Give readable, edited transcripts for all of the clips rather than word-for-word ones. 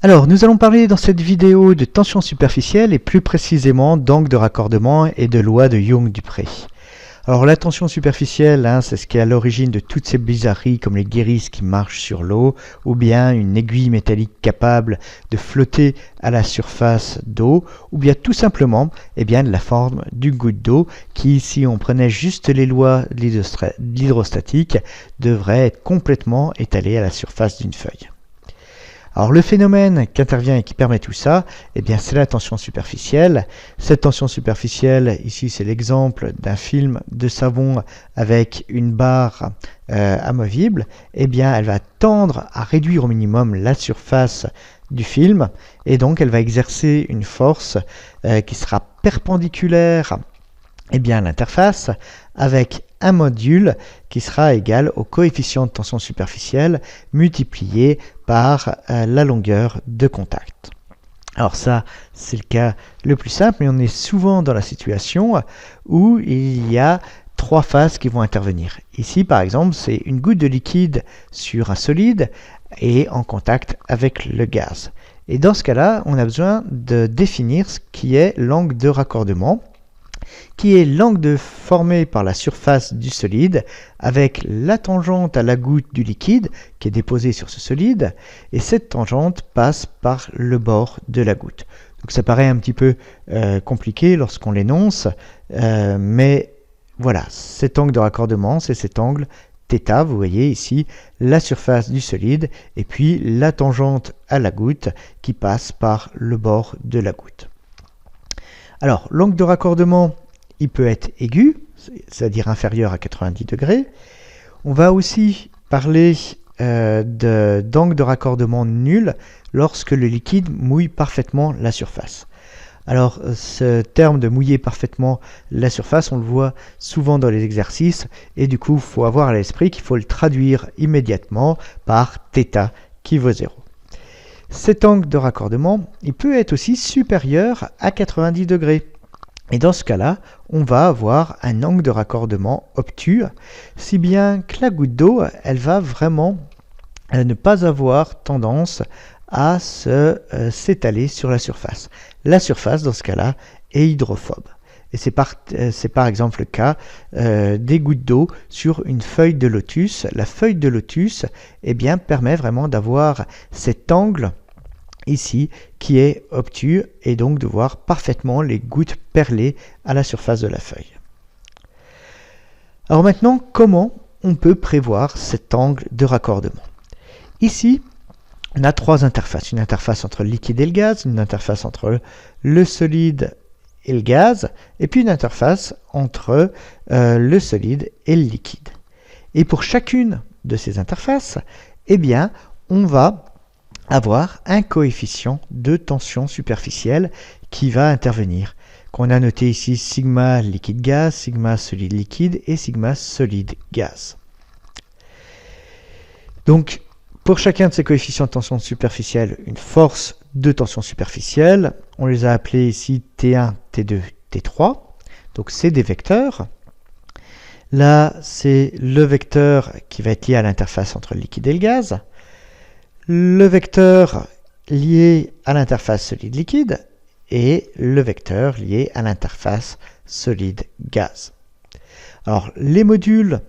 Alors, nous allons parler dans cette vidéo de tension superficielle et plus précisément d'angle de raccordement et de loi de Young-Dupré. Alors, la tension superficielle, c'est ce qui est à l'origine de toutes ces bizarreries comme les guérisses qui marchent sur l'eau ou bien une aiguille métallique capable de flotter à la surface d'eau ou bien tout simplement de la forme d'une goutte d'eau qui, si on prenait juste les lois de l'hydrostatique, devrait être complètement étalée à la surface d'une feuille. Alors le phénomène qui intervient et qui permet tout ça, c'est la tension superficielle. Cette tension superficielle, ici c'est l'exemple d'un film de savon avec une barre amovible, elle va tendre à réduire au minimum la surface du film et donc elle va exercer une force qui sera perpendiculaire à l'interface avec un module qui sera égal au coefficient de tension superficielle multiplié par la longueur de contact. Alors ça, c'est le cas le plus simple, mais on est souvent dans la situation où il y a trois phases qui vont intervenir. Ici, par exemple, c'est une goutte de liquide sur un solide et en contact avec le gaz. Et dans ce cas-là, on a besoin de définir ce qui est l'angle de raccordement, qui est l'angle formé par la surface du solide avec la tangente à la goutte du liquide qui est déposée sur ce solide, et cette tangente passe par le bord de la goutte. Donc ça paraît un petit peu compliqué lorsqu'on l'énonce, mais voilà, cet angle de raccordement, c'est cet angle θ, vous voyez ici la surface du solide et puis la tangente à la goutte qui passe par le bord de la goutte. Alors, l'angle de raccordement, il peut être aigu, c'est-à-dire inférieur à 90 degrés. On va aussi parler d'angle de raccordement nul lorsque le liquide mouille parfaitement la surface. Alors, ce terme de mouiller parfaitement la surface, on le voit souvent dans les exercices, et du coup, il faut avoir à l'esprit qu'il faut le traduire immédiatement par θ qui vaut 0. Cet angle de raccordement, il peut être aussi supérieur à 90 degrés. Et dans ce cas-là, on va avoir un angle de raccordement obtus, si bien que la goutte d'eau, elle va vraiment ne pas avoir tendance à s'étaler sur la surface. La surface, dans ce cas-là, est hydrophobe. Et c'est par exemple le cas des gouttes d'eau sur une feuille de lotus. La feuille de lotus permet vraiment d'avoir cet angle ici qui est obtus et donc de voir parfaitement les gouttes perler à la surface de la feuille. Alors maintenant, comment on peut prévoir cet angle de raccordement? Ici, on a trois interfaces. Une interface entre le liquide et le gaz, une interface entre le solide et le gaz, et puis une interface entre le solide et le liquide. Et pour chacune de ces interfaces, on va avoir un coefficient de tension superficielle qui va intervenir, qu'on a noté ici sigma liquide-gaz, sigma solide-liquide et sigma solide-gaz. Donc, pour chacun de ces coefficients de tension superficielle, une force de tension superficielle, on les a appelés ici T1, T2, T3, donc c'est des vecteurs. Là, c'est le vecteur qui va être lié à l'interface entre le liquide et le gaz, le vecteur lié à l'interface solide-liquide et le vecteur lié à l'interface solide-gaz. Alors, les modules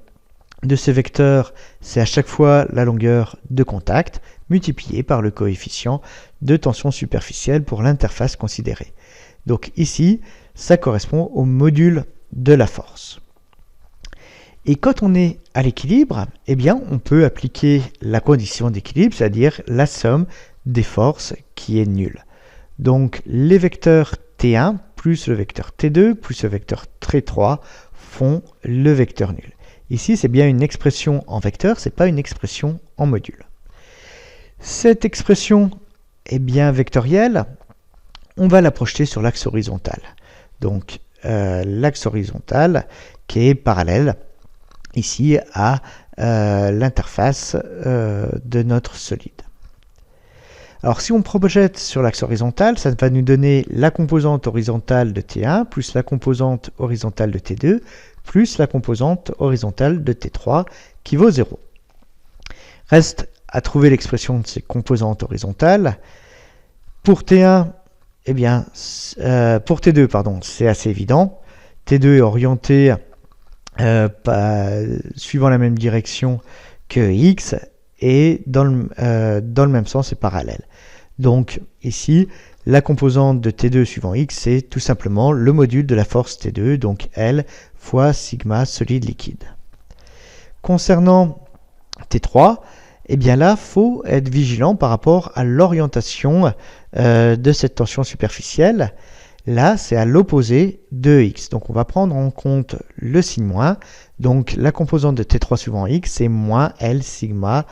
de ce vecteur, c'est à chaque fois la longueur de contact multipliée par le coefficient de tension superficielle pour l'interface considérée. Donc ici, ça correspond au module de la force. Et quand on est à l'équilibre, on peut appliquer la condition d'équilibre, c'est-à-dire la somme des forces qui est nulle. Donc les vecteurs T1 plus le vecteur T2 plus le vecteur T3 font le vecteur nul. Ici, c'est bien une expression en vecteur, ce n'est pas une expression en module. Cette expression est bien vectorielle, on va la projeter sur l'axe horizontal. Donc l'axe horizontal qui est parallèle ici à l'interface de notre solide. Alors si on projette sur l'axe horizontal, ça va nous donner la composante horizontale de T1 plus la composante horizontale de T2 plus la composante horizontale de T3 qui vaut 0. Reste à trouver l'expression de ces composantes horizontales. Pour T1, eh bien, pour T2, pardon, c'est assez évident. T2 est orienté suivant la même direction que X et dans le même sens et parallèle. Donc ici, la composante de T2 suivant X, c'est tout simplement le module de la force T2, donc L fois sigma solide liquide. Concernant T3, eh bien là, il faut être vigilant par rapport à l'orientation de cette tension superficielle. Là, c'est à l'opposé de X. Donc on va prendre en compte le signe moins. Donc la composante de T3 suivant X, c'est moins L sigma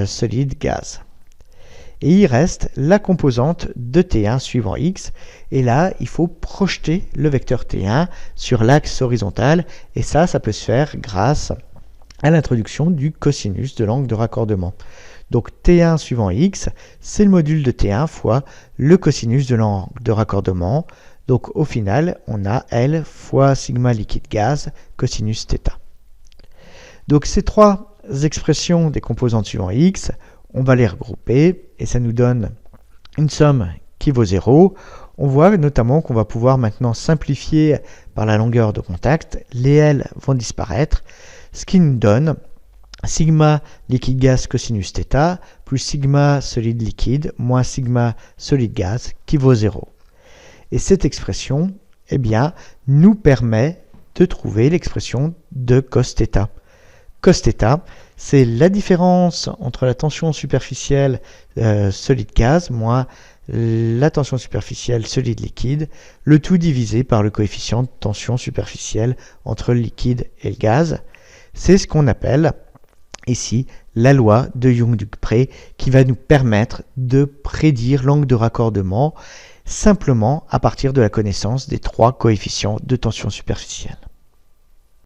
solide gaz. Et il reste la composante de T1 suivant X. Et là, il faut projeter le vecteur T1 sur l'axe horizontal. Et ça peut se faire grâce à l'introduction du cosinus de l'angle de raccordement. Donc T1 suivant X, c'est le module de T1 fois le cosinus de l'angle de raccordement. Donc au final, on a L fois sigma liquide gaz cosinus θ. Donc ces trois expressions des composantes suivant X, on va les regrouper et ça nous donne une somme qui vaut 0. On voit notamment qu'on va pouvoir maintenant simplifier par la longueur de contact. Les L vont disparaître, ce qui nous donne sigma liquide gaz cosinus θ plus sigma solide liquide moins sigma solide gaz qui vaut 0. Et cette expression, eh bien, nous permet de trouver l'expression de cos θ. Cos θ, c'est la différence entre la tension superficielle solide gaz moins la tension superficielle solide liquide, le tout divisé par le coefficient de tension superficielle entre le liquide et le gaz. C'est ce qu'on appelle ici la loi de Young-Dupré qui va nous permettre de prédire l'angle de raccordement simplement à partir de la connaissance des trois coefficients de tension superficielle.